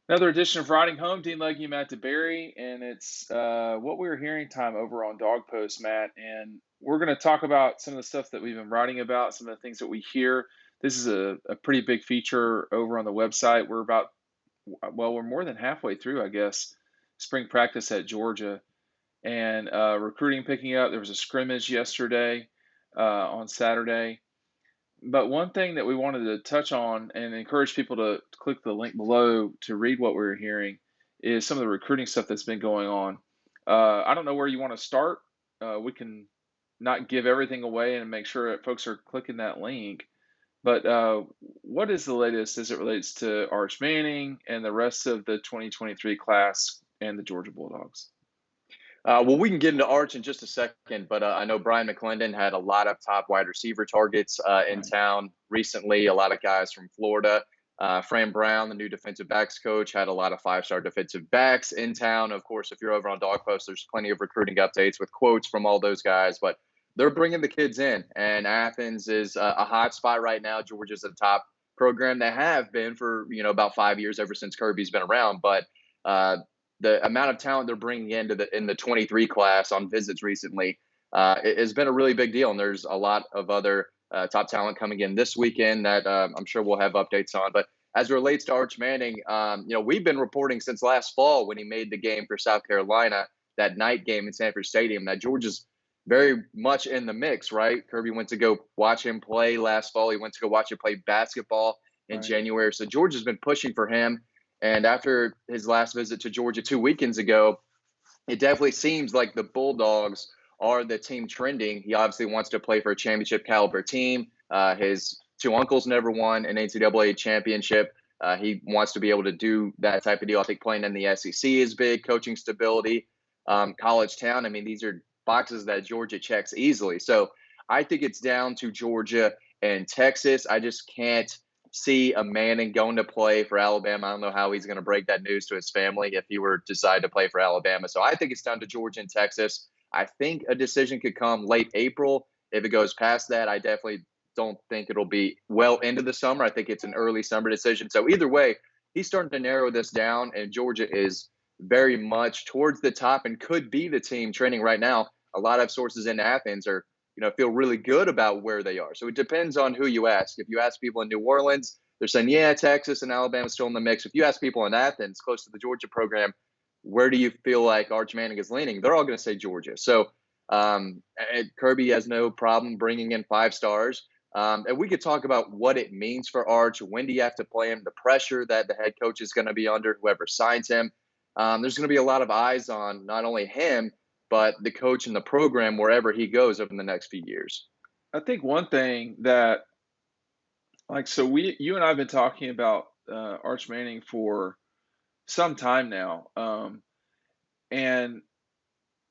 Another edition of Riding Home. Dean Legge, Matt DeBerry, and it's what we were hearing time over on Dog Post, Matt. And we're going to talk about some of the stuff that we've been writing about, some of the things that we hear. This is a pretty big feature over on the website. We're more than halfway through, I guess, spring practice at Georgia, and recruiting picking up. There was a scrimmage yesterday on Saturday. But one thing that we wanted to touch on and encourage people to click the link below to read what we're hearing is some of the recruiting stuff that's been going on. I don't know where you want to start. We can not give everything away and make sure that folks are clicking that link. But what is the latest as it relates to Arch Manning and the rest of the 2023 class and the Georgia Bulldogs? Well, we can get into Arch in just a second, but I know Brian McClendon had a lot of top wide receiver targets in Right. town recently. A lot of guys from Florida. Fran Brown, the new defensive backs coach, had a lot of five-star defensive backs in town. Of course, if you're over on Dog Post, there's plenty of recruiting updates with quotes from all those guys. But they're bringing the kids in, and Athens is a hot spot right now. Georgia's a top program. They have been for about 5 years, ever since Kirby's been around. But uh, the amount of talent they're bringing into the 23 class on visits recently has been a really big deal. And there's a lot of other top talent coming in this weekend that I'm sure we'll have updates on. But as it relates to Arch Manning, we've been reporting since last fall when he made the game for South Carolina, that night game in Sanford Stadium, that Georgia's very much in the mix, right? Kirby went to go watch him play last fall. He went to go watch him play basketball in Right. January. So Georgia's been pushing for him. And after his last visit to Georgia 2 weekends ago, it definitely seems like the Bulldogs are the team trending. He obviously wants to play for a championship caliber team. His two uncles never won an NCAA championship. He wants to be able to do that type of deal. I think playing in the SEC is big, coaching stability, college town. I mean, these are boxes that Georgia checks easily. So I think it's down to Georgia and Texas. I just can't see a Manning going to play for Alabama. I don't know how he's going to break that news to his family if he were to decide to play for Alabama. So I think it's down to Georgia and Texas. I think a decision could come late April. If it goes past that, I definitely don't think it'll be well into the summer. I think it's an early summer decision. So either way, he's starting to narrow this down, and Georgia is very much towards the top and could be the team trending right now. A lot of sources in Athens are feel really good about where they are. So it depends on who you ask. If you ask people in New Orleans, they're saying, yeah, Texas and Alabama's still in the mix. If you ask people in Athens, close to the Georgia program, where do you feel like Arch Manning is leaning? They're all going to say Georgia. So Kirby has no problem bringing in five stars. And we could talk about what it means for Arch. When do you have to play him? The pressure that the head coach is going to be under, whoever signs him. There's going to be a lot of eyes on not only him, but the coach and the program wherever he goes over the next few years. I think one thing that, you and I have been talking about Arch Manning for some time now. And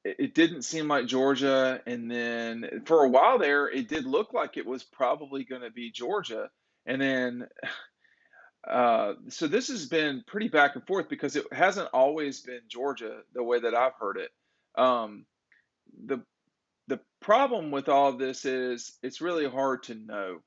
it didn't seem like Georgia. And then for a while there, it did look like it was probably going to be Georgia. And then, so this has been pretty back and forth because it hasn't always been Georgia the way that I've heard it. Um, the the problem with all of this is it's really hard to know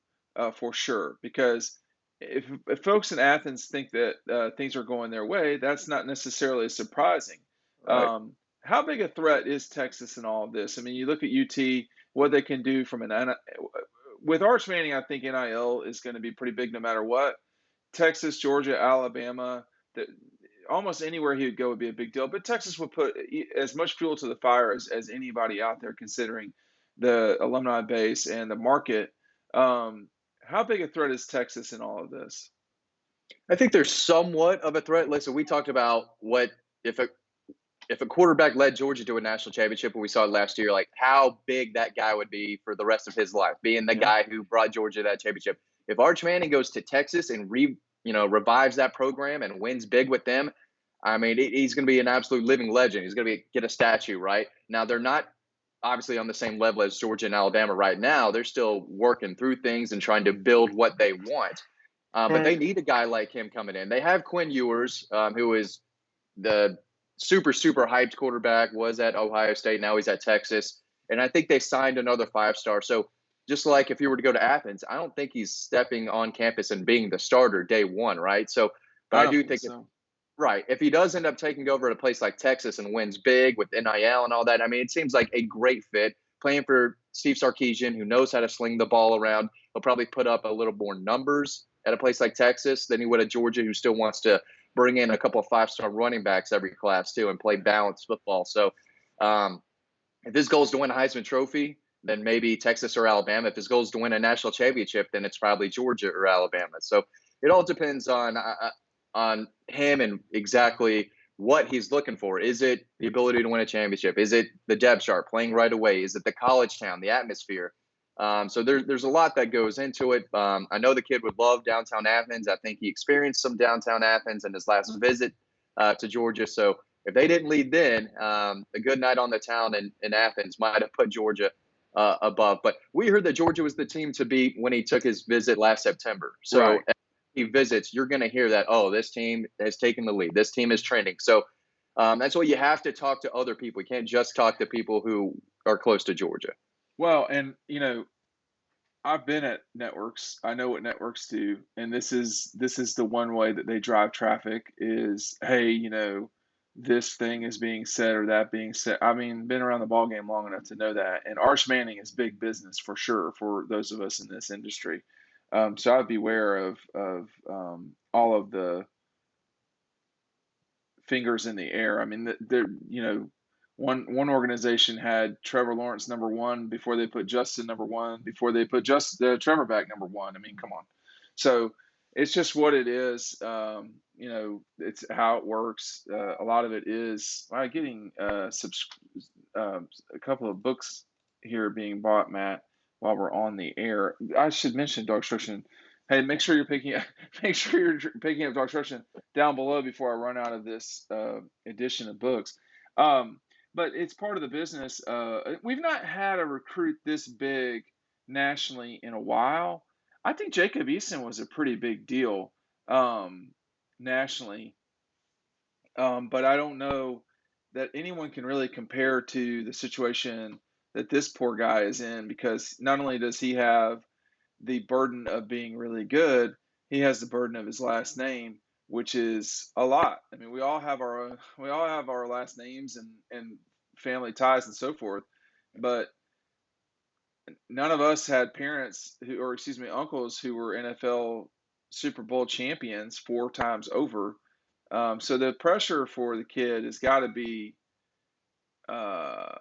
for sure because if folks in Athens think that things are going their way, that's not necessarily surprising. Right. How big a threat is Texas in all of this? I mean, you look at UT, what they can do with Arch Manning. I think NIL is going to be pretty big no matter what. Texas, Georgia, Alabama, that almost anywhere he would go would be a big deal. But Texas would put as much fuel to the fire as anybody out there, considering the alumni base and the market. How big a threat is Texas in all of this? I think there's somewhat of a threat. Listen, we talked about what if a if a quarterback led Georgia to a national championship, and we saw it last year, like how big that guy would be for the rest of his life, being the Yeah, guy who brought Georgia that championship. If Arch Manning goes to Texas and revives that program and wins big with them, I mean, he's going to be an absolute living legend. He's going to get a statue, right? Now they're not obviously on the same level as Georgia and Alabama right now. They're still working through things and trying to build what they want. But they right. need a guy like him coming in. They have Quinn Ewers, who is the super hyped quarterback, was at Ohio State. Now he's at Texas. And I think they signed another five-star. So just like if you were to go to Athens, I don't think he's stepping on campus and being the starter day one, right? So, but I I don't do think think if so. Right. If he does end up taking over at a place like Texas and wins big with NIL and all that, I mean, it seems like a great fit. Playing for Steve Sarkisian, who knows how to sling the ball around, he'll probably put up a little more numbers at a place like Texas than he would at Georgia, who still wants to bring in a couple of 5-star running backs every class too and play balanced football. So, um, if his goal is to win a Heisman Trophy, then maybe Texas or Alabama. If his goal is to win a national championship, then it's probably Georgia or Alabama. So it all depends on him and exactly what he's looking for. Is it the ability to win a championship? Is it the depth chart, playing right away? Is it the college town, the atmosphere? So there's a lot that goes into it. I know the kid would love downtown Athens. I think he experienced some downtown Athens in his last visit to Georgia. So if they didn't lead then, a good night on the town in Athens might have put Georgia above. But we heard that Georgia was the team to beat when he took his visit last September. So Right. he visits, you're going to hear that, oh, this team has taken the lead. This team is trending. So that's why you have to talk to other people. You can't just talk to people who are close to Georgia. Well, and I've been at networks. I know what networks do, and this is the one way that they drive traffic is, hey, this thing is being said or that being said. I mean, been around the ball game long enough to know that. And Arch Manning is big business for sure for those of us in this industry. So I'd beware of all of the fingers in the air. I mean, one organization had Trevor Lawrence number one before they put Justin number one before they put just Trevor back number one. I mean, come on. So it's just what it is. It's how it works. A lot of it is getting a couple of books here being bought, Matt, while we're on the air. I should mention Dog Instruction. Hey, make sure you're picking make sure you're picking up Dog Instruction down below before I run out of this edition of books. Um, but it's part of the business. We've not had a recruit this big nationally in a while. I think Jacob Eason was a pretty big deal nationally, but I don't know that anyone can really compare to the situation that this poor guy is in because not only does he have the burden of being really good, he has the burden of his last name, which is a lot. I mean, we all have our last names and family ties and so forth, but none of us had parents who, or excuse me, uncles who were NFL Super Bowl champions 4 times over. So the pressure for the kid has got to be uh,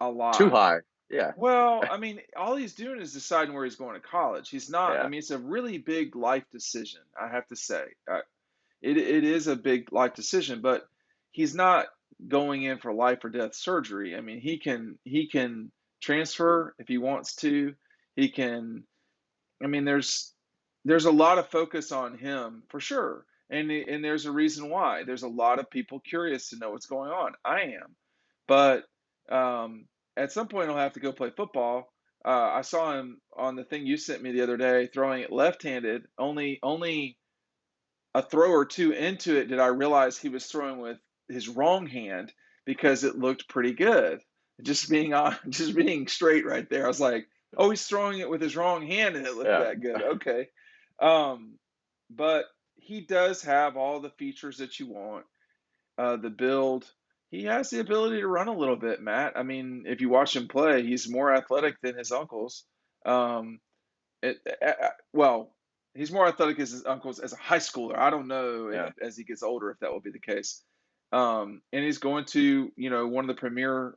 a Too lot. high. Yeah. Well, I mean, all he's doing is deciding where he's going to college. He's not, I Yeah. mean, it's a really big life decision, I have to say. It is a big life decision, but he's not going in for life or death surgery. I mean, he can transfer if he wants to. He can, I mean, there's a lot of focus on him for sure. And there's a reason why. There's a lot of people curious to know what's going on. I am. But at some point he'll have to go play football. I saw him on the thing you sent me the other day throwing it left-handed. Only a throw or two into it did I realize he was throwing with his wrong hand because it looked pretty good. Just being on, just being straight right there. I was like, oh, he's throwing it with his wrong hand and it looked Yeah. that good. Okay. Um, but he does have all the features that you want. The build, he has the ability to run a little bit, Matt. I mean, if you watch him play, he's more athletic than his uncles. Um, well, he's more athletic as his uncles as a high schooler. I don't know if Yeah. as he gets older if that will be the case. And he's going to one of the premier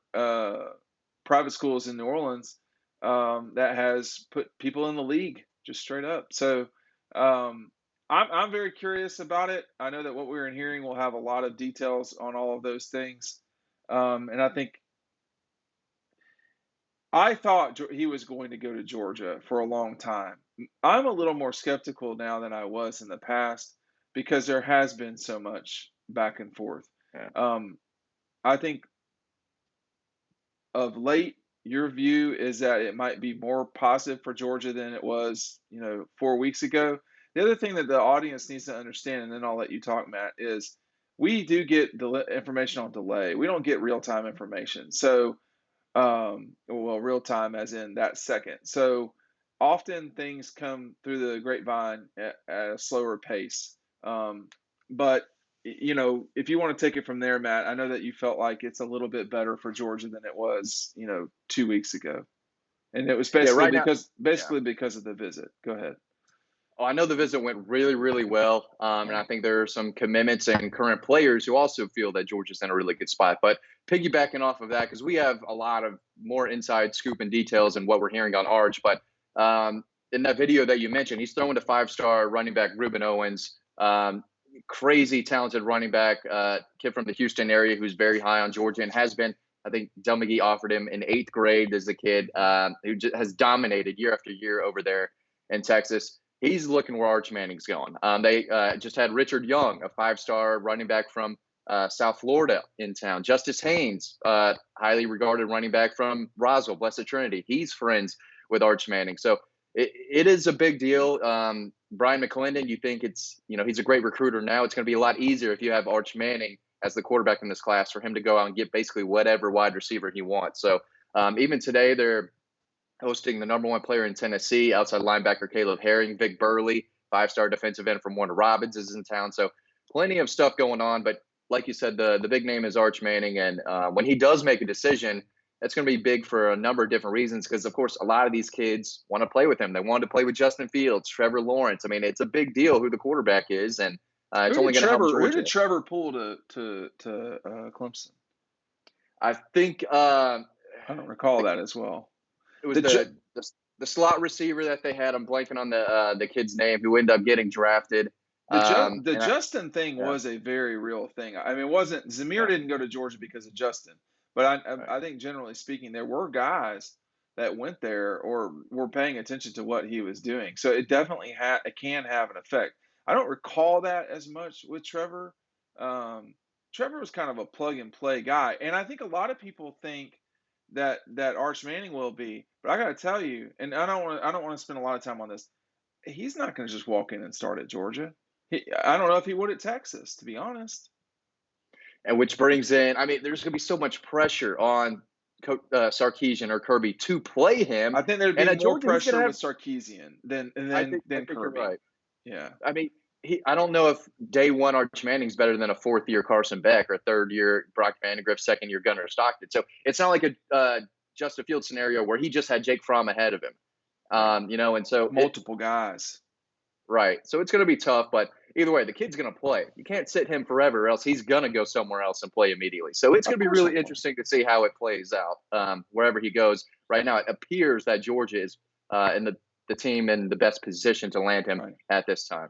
private schools in New Orleans that has put people in the league just straight up. So I'm very curious about it. I know that what we're hearing will have a lot of details on all of those things, and I thought he was going to go to Georgia for a long time. I'm a little more skeptical now than I was in the past because there has been so much back and forth. Yeah. Um, I think of late, your view is that it might be more positive for Georgia than it was, 4 weeks ago. The other thing that the audience needs to understand, and then I'll let you talk, Matt, is we do get information on delay. We don't get real time information. So well, real time as in that second. So often things come through the grapevine at a slower pace. But if you want to take it from there, Matt, I know that you felt like it's a little bit better for Georgia than it was, 2 weeks ago, and it was Yeah, basically right now. because Yeah. basically because of the visit. Go ahead. Oh, I know the visit went really, really well, and Yeah. I think there are some commitments and current players who also feel that Georgia's in a really good spot. But piggybacking off of that, because we have a lot of more inside scoop and details and what we're hearing on Arch, but in that video that you mentioned, he's throwing to five-star running back Ruben Owens, crazy talented running back, kid from the Houston area who's very high on Georgia and has been. I think Del McGee offered him in eighth grade as a kid who has dominated year after year over there in Texas. He's looking where Arch Manning's going. They just had Richard Young, a five-star running back from South Florida, in town. Justice Haynes, highly regarded running back from Roswell, Blessed Trinity. He's friends with Arch Manning. So it is a big deal. Brian McClendon, you think he's a great recruiter now. It's going to be a lot easier if you have Arch Manning as the quarterback in this class for him to go out and get basically whatever wide receiver he wants. So even today, they're hosting the number one player in Tennessee, outside linebacker Caleb Herring, Vic Burley, five-star defensive end from Warner Robins is in town. So plenty of stuff going on. But like you said, the big name is Arch Manning. And when he does make a decision, that's going to be big for a number of different reasons because, of course, a lot of these kids want to play with him. They wanted to play with Justin Fields, Trevor Lawrence. I mean, it's a big deal who the quarterback is, and it's Who only did going to help Trevor? Who Georgia. did Trevor pull to Clemson? I think I don't recall that as well. it was The Ju- the slot receiver that they had. I'm blanking on the kid's name who ended up getting drafted. the And Justin thing yeah, was a very real thing. I mean, it wasn't Zamir yeah, didn't go to Georgia because of Justin, but right. I think generally speaking, there were guys that went there or were paying attention to what he was doing. So it definitely it can have an effect. I don't recall that as much with Trevor. Um, Trevor was kind of a plug and play guy, and I think a lot of people think that Arch Manning will be. But I got to tell you, and I don't want to spend a lot of time on this. He's not going to just walk in and start at Georgia. I don't know if he would at Texas, to be honest. And which brings in, I mean, there's going to be so much pressure on Sarkisian or Kirby to play him, I think there'd and be at more Georgia he's going pressure to with have. Sarkisian than I than think you're Kirby. right. Yeah. I mean, I don't know if day one Arch Manning's better than a fourth year Carson Beck or third year Brock Vandegrift, second year Gunnar Stockton. So it's not like a Justin Fields scenario where he just had Jake Fromm ahead of him. Right. And so Multiple guys. right. So it's going to be tough, but either way, the kid's going to play. You can't sit him forever, or else he's going to go somewhere else and play immediately. So it's going Of to be course he'll really play. interesting to see how it plays out wherever he goes. Right now, it appears that Georgia is in the team in the best position to land him Right. at this time.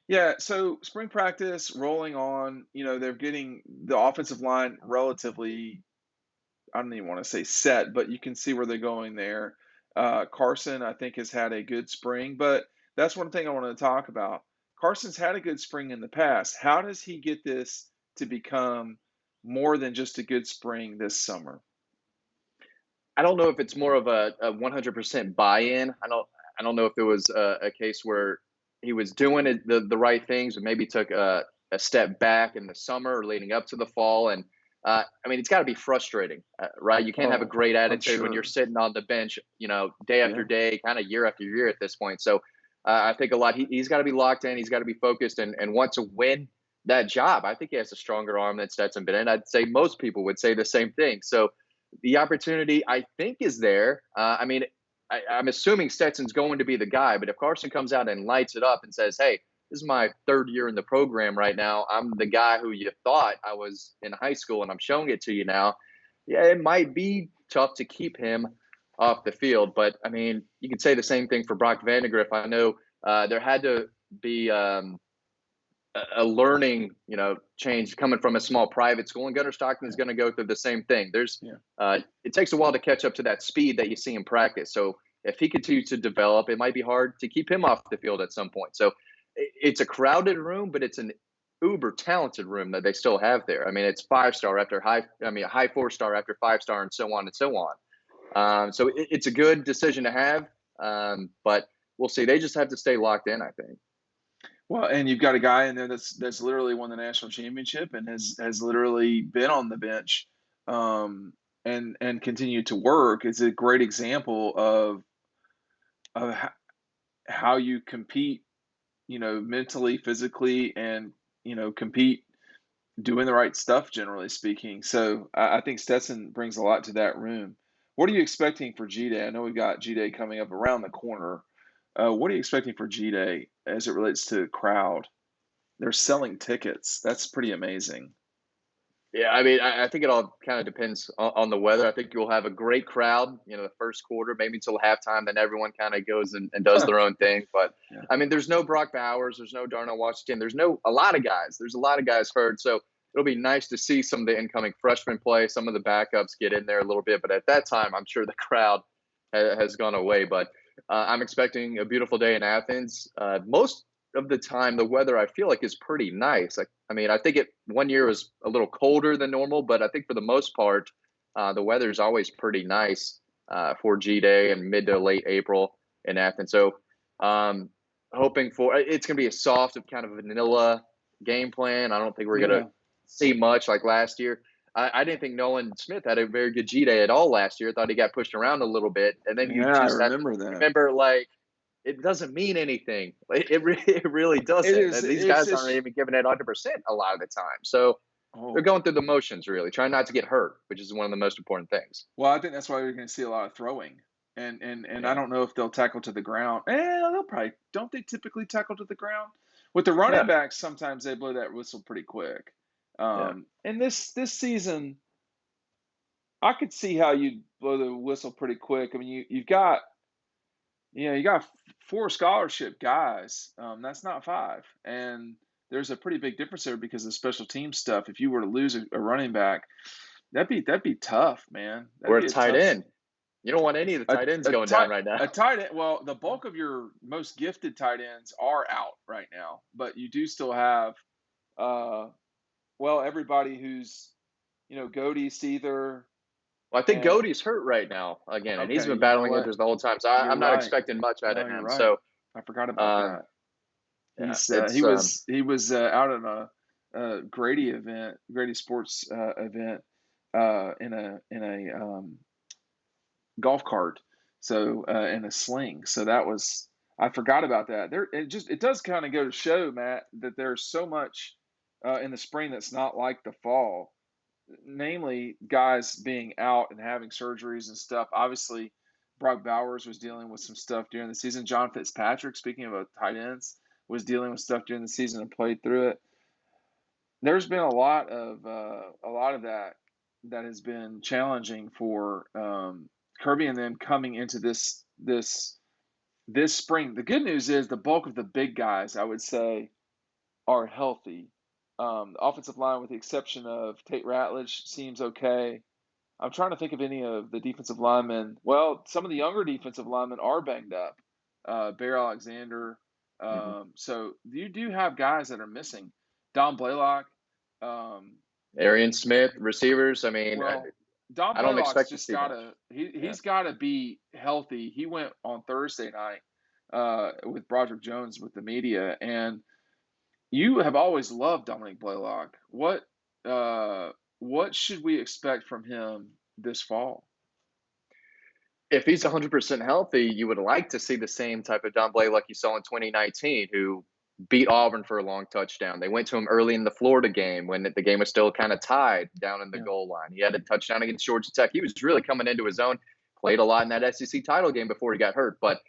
Yeah, so spring practice rolling on, they're getting the offensive line relatively, I don't even want to say set, but you can see where they're going there. Carson, I think, has had a good spring, but that's one thing I want to talk about. Carson's had a good spring in the past. How does he get this to become more than just a good spring this summer? I don't know if it's more of a 100% buy-in. I don't know if it was a case where he was doing the right things, but maybe took a step back in the summer or leading up to the fall. And I mean, it's got to be frustrating, right? You can't have a Oh, great I'm attitude when you're sure. sitting on the bench, day after Yeah. day, kind of year after year at this point. So I think a lot. He's got to be locked in. He's got to be focused and want to win that job. I think he has a stronger arm than Stetson Bennett. I'd say most people would say the same thing. So the opportunity, I think, is there. I mean, I'm assuming Stetson's going to be the guy, but if Carson comes out and lights it up and says, "Hey, this is my third year in the program right now. I'm the guy who you thought I was in high school, and I'm showing it to you now." Yeah, it might be tough to keep him off the field, but I mean, you could say the same thing for Brock Vandegrift. I know there had to be a learning, change coming from a small private school, and Gunnar Stockton is Yeah. going to go through the same thing. Yeah. It takes a while to catch up to that speed that you see in practice. So if he continues to develop, it might be hard to keep him off the field at some point. So it's a crowded room, but it's an uber talented room that they still have there. I mean, it's 5-star after a high 4-star after 5-star, and so on and so on. So it's a good decision to have, but we'll see. They just have to stay locked in, I think. Well, and you've got a guy in there that's literally won the national championship and has literally been on the bench, um, and continued to work. It's a great example of how you compete, mentally, physically, and compete doing the right stuff, generally speaking. So I think Stetson brings a lot to that room. What are you expecting for G Day? I know we've got G Day coming up around the corner. What are you expecting for G Day as it relates to crowd? They're selling tickets. That's pretty amazing. Yeah, I mean, I think it all kind of depends on the weather. I think you'll have a great crowd, the first quarter, maybe until halftime. Then everyone kind of goes and does their own thing. But Yeah. I mean, there's no Brock Bowers, there's no Darnell Washington, there's a lot of guys. There's a lot of guys hurt, so it'll be nice to see some of the incoming freshmen play, some of the backups get in there a little bit. But at that time, I'm sure the crowd has gone away. But I'm expecting a beautiful day in Athens. Most of the time, the weather I feel like is pretty nice. I mean, I think it one year was a little colder than normal, but I think for the most part, the weather is always pretty nice for G Day and mid to late April in Athens. So, hoping for it's going to be a soft, kind of vanilla game plan. I don't think we're going Yeah. to see much like last year. I didn't think Nolan Smith had a very good G Day at all last year. I thought he got pushed around a little bit, and then you Yeah, I just have to remember that. remember like it doesn't mean anything. It really It doesn't. is. And these It's guys aren't just. even giving it 100% a lot of the time. So they're Oh, going through the motions, really, trying not to get hurt, which is one of the most important things. well, I think that's why you're going to see a lot of throwing, and I Yeah. don't know if they'll tackle to the ground. They'll probably don't. They typically tackle to the ground with the running Yeah. backs. Sometimes they blow that whistle pretty quick. Yeah. And this season, I could see how you'd blow the whistle pretty quick. I mean, you got four scholarship guys. That's not five, and there's a pretty big difference there because of special team stuff. If you were to lose a running back, that'd be tough, man. That'd Or a be a tight tough. end. You don't want any of the A tight ends a going tight down right now. a tight end. Well, the bulk of your most gifted tight ends are out right now, but you do still have, uh, well, everybody who's Goody, Seether, Well, I think and Godey's hurt right now again, and he's okay, been you know battling what? injuries the whole time. So You're I'm not right. expecting much out No, of you're him. right. So I forgot about um, that. yeah, He's he it's was he was out on a Grady event, Grady Sports event, in a golf cart, so in a sling. So that was I forgot about that. It does kind of go to show, Matt, that there's so much in the spring that's not like the fall. Namely, guys being out and having surgeries and stuff. Obviously, Brock Bowers was dealing with some stuff during the season. John Fitzpatrick, speaking of tight ends, was dealing with stuff during the season and played through it. There's been a lot of that has been challenging for Kirby and them coming into this spring. The good news is the bulk of the big guys, I would say, are healthy. The offensive line, with the exception of Tate Ratledge, seems okay. I'm trying to think of any of the defensive linemen. Well, some of the younger defensive linemen are banged up. Bear Alexander. mhm. So you do have guys that are missing. Don Blaylock. Um, Arian Smith, receivers. I mean, well, Don I don't Blaylock's expect to just see much. gotta he Yeah. he's gotta be healthy. He went on Thursday night with Broderick Jones with the media, and you have always loved Dominic Blaylock. What should we expect from him this fall? If he's 100% healthy, you would like to see the same type of Don Blaylock you saw in 2019, who beat Auburn for a long touchdown. They went to him early in the Florida game when the game was still kind of tied down in the Yeah. goal line. He had a touchdown against Georgia Tech. He was really coming into his own, played a lot in that SEC title game before he got hurt. But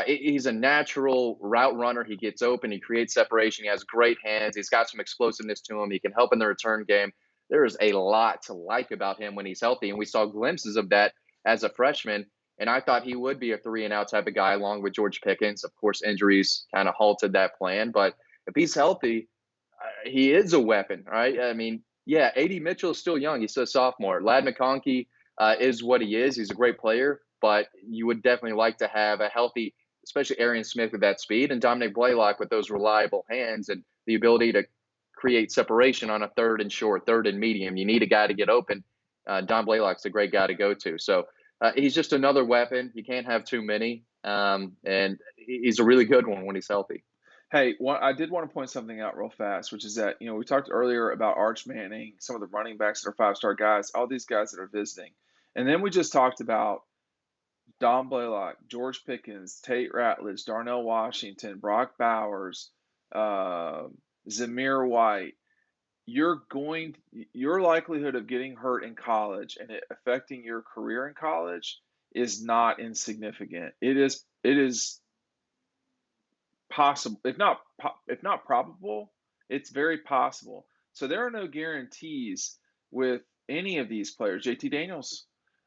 he's a natural route runner. He gets open, he creates separation, he has great hands, he's got some explosiveness to him, he can help in the return game. There is a lot to like about him when he's healthy, and we saw glimpses of that as a freshman. And I thought he would be a 3-and-out type of guy along with George Pickens. Of course, injuries kind of halted that plan. But if he's healthy, he is a weapon, right? I mean, yeah, A.D. Mitchell is still young. He's still a sophomore. Lad McConkey is what he is. He's a great player, but you would definitely like to have a healthy, especially Arian Smith with that speed and Dominic Blaylock with those reliable hands and the ability to create separation on a third and short, third and medium. You need a guy to get open. Don Blaylock's a great guy to go to. So he's just another weapon. You can't have too many. And he's a really good one when he's healthy. Hey, I did want to point something out real fast, which is that we talked earlier about Arch Manning, some of the running backs that are five-star guys, all these guys that are visiting, and then we just talked about Don Blaylock, George Pickens, Tate Ratledge, Darnell Washington, Brock Bowers, Zamir White, your likelihood of getting hurt in college and it affecting your career in college is not insignificant. It is possible, if not probable, it's very possible. So there are no guarantees with any of these players. JT Daniels,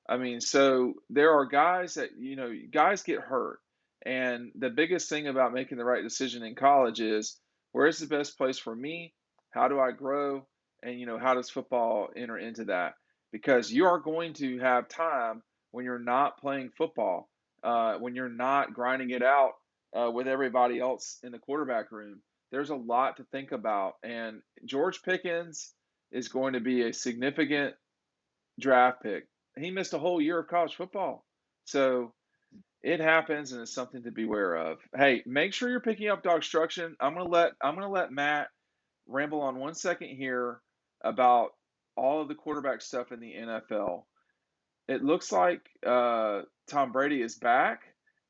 I mean, so there are guys that, guys get hurt. And the biggest thing about making the right decision in college is, where's the best place for me? How do I grow? And how does football enter into that? Because you are going to have time when you're not playing football, when you're not grinding it out with everybody else in the quarterback room. There's a lot to think about. And George Pickens is going to be a significant draft pick. He missed a whole year of college football. So it happens, and it's something to be aware of. Hey, make sure you're picking up DAWGSTRUCTION. I'm gonna let Matt ramble on 1 second here about all of the quarterback stuff in the NFL. It looks like Tom Brady is back.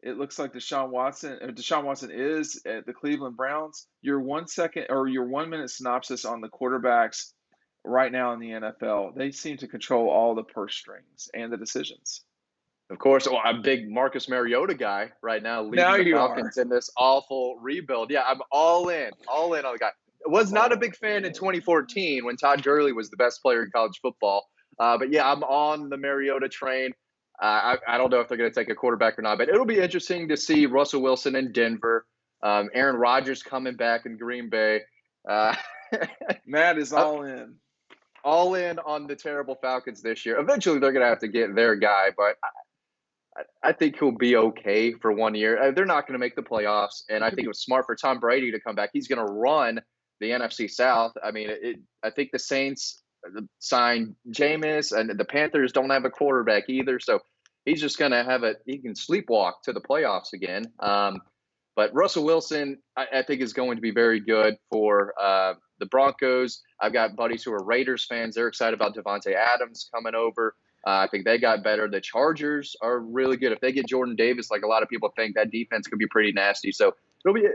It looks like Deshaun Watson is at the Cleveland Browns. Your 1 second or your 1 minute synopsis on the quarterbacks right now in the NFL. They seem to control all the purse strings and the decisions. Of course, well, I'm a big Marcus Mariota guy right now, Now leading the you are. Falcons in this awful rebuild. Yeah, I'm all in on the guy. Was not a Oh big fan in man. 2014 when Todd Gurley was the best player in college football. But yeah, I'm on the Mariota train. I don't know if they're going to take a quarterback or not, but it'll be interesting to see Russell Wilson in Denver, Aaron Rodgers coming back in Green Bay. Uh, Matt is all in. all in on the terrible Falcons this year. Eventually, they're going to have to get their guy, but I think he'll be okay for 1 year. They're not going to make the playoffs, and He I could think it be. was smart for Tom Brady to come back. He's going to run the NFC South. I mean, I think the Saints signed Jameis, and the Panthers don't have a quarterback either. So he's just going to have he can sleepwalk to the playoffs again. But Russell Wilson, I think, is going to be very good for the Broncos. I've got buddies who are Raiders fans. They're excited about Devontae Adams coming over. I think they got better. The Chargers are really good. If they get Jordan Davis, like a lot of people think, that defense could be pretty nasty. So it'll be.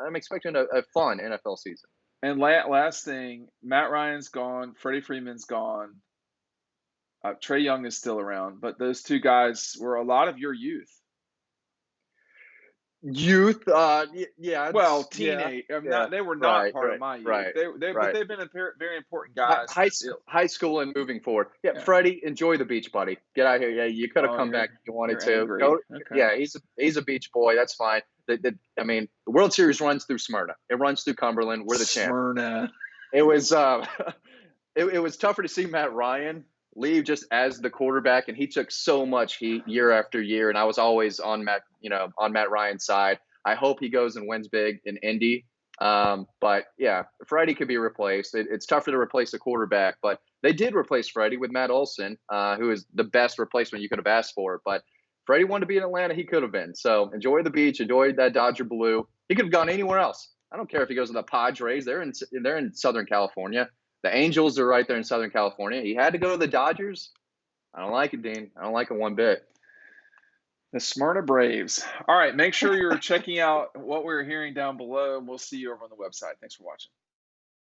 I'm expecting a fun NFL season. And last thing, Matt Ryan's gone. Freddie Freeman's gone. Trey Young is still around, but those two guys were a lot of your youth. Youth, yeah, Well, yeah, teenage. yeah. They were not Right, part of right, my youth. right, But right. they've been very important guys. High school and moving forward. Yeah, Yeah. Freddie, enjoy the beach, buddy. Get out here. Yeah, you could have Oh, come back if you wanted you're to. angry. Go. Okay. Yeah, he's a beach boy. That's fine. I mean, the World Series runs through Smyrna. It runs through Cumberland. We're the champ. Smyrna. It was it was tougher to see Matt Ryan leave just as the quarterback, and he took so much heat year after year. And I was always on Matt Ryan's side. I hope he goes and wins big in Indy. But yeah, Freddie could be replaced. It's tougher to replace a quarterback, but they did replace Freddie with Matt Olson, who is the best replacement you could have asked for. But Freddie wanted to be in Atlanta. He could have been. So enjoy the beach. Enjoy that Dodger blue. He could have gone anywhere else. I don't care if he goes to the Padres. They're in Southern California. The Angels are right there in Southern California. He had to go to the Dodgers. I don't like it, Dean. I don't like it one bit. The Smyrna Braves. All right. Make sure you're checking out what we're hearing down below, and we'll see you over on the website. Thanks for watching.